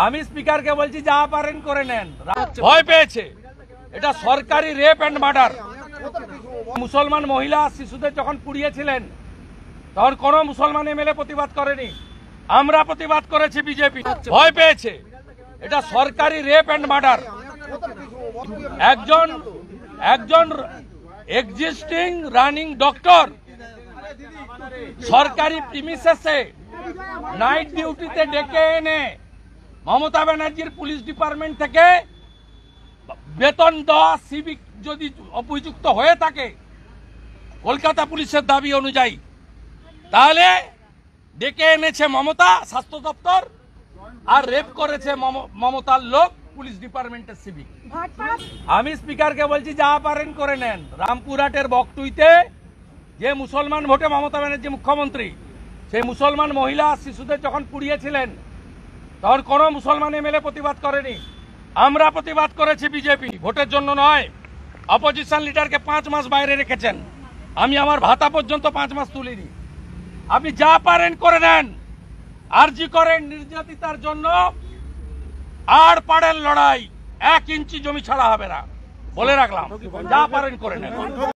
আমি স্পিকারকে বলছি যা পারেন করে নেন। ভয় পেয়েছে, এটা সরকারি রেপ এন্ড মার্ডার। মুসলমান মহিলা শিশুদের যখন পুড়িয়েছিলেন তখন কোন মুসলমান এমএলএ প্রতিবাদ করেনি, আমরা প্রতিবাদ করেছি। বিজেপি ভয় পেয়েছে, এটা সরকারি রেপ এন্ড মার্ডার। একজন এক্সিস্টিং রানিং ডক্টর সরকারি প্রিমিসেসে নাইট ডিউটিতে ডেকে এনে মমতা ব্যানার্জির পুলিশ ডিপার্টমেন্ট থেকে বেতন দেওয়া সিভিক যদি অভিযুক্ত হয়ে থাকে কলকাতা পুলিশের দাবি অনুযায়ী, তাহলে ডেকে এনেছে মমতা স্বাস্থ্য দপ্তর আর রেপ করেছে মমতার লোক পুলিশ ডিপার্টমেন্টের সিভিক। আমি স্পিকারকে বলছি যা পারেন করে নেন। রামপুরহাটের বকটুইতে যে মুসলমান ভোটে মমতা ব্যানার্জি মুখ্যমন্ত্রী, সেই মুসলমান মহিলা শিশুদের যখন পুড়িয়েছিলেন তখন কোন মুসলমান এমএলএ প্রতিবাদ করেনি, আমরা প্রতিবাদ করেছি। বিজেপি ভোটের জন্য নয়, অপোজিশন লিডারকে 5 মাস বাইরে রেখেছেন, আমি আমার ভাতা পর্যন্ত 5 মাস তুলিনি। আপনি যা পারেন করে নেন। আরজি করেন নির্যাতিতার জন্য, আর পাড়ের লড়াই 1 ইঞ্চি জমি ছাড়া হবে না, বলে রাখলাম। যা পারেন করে নেন।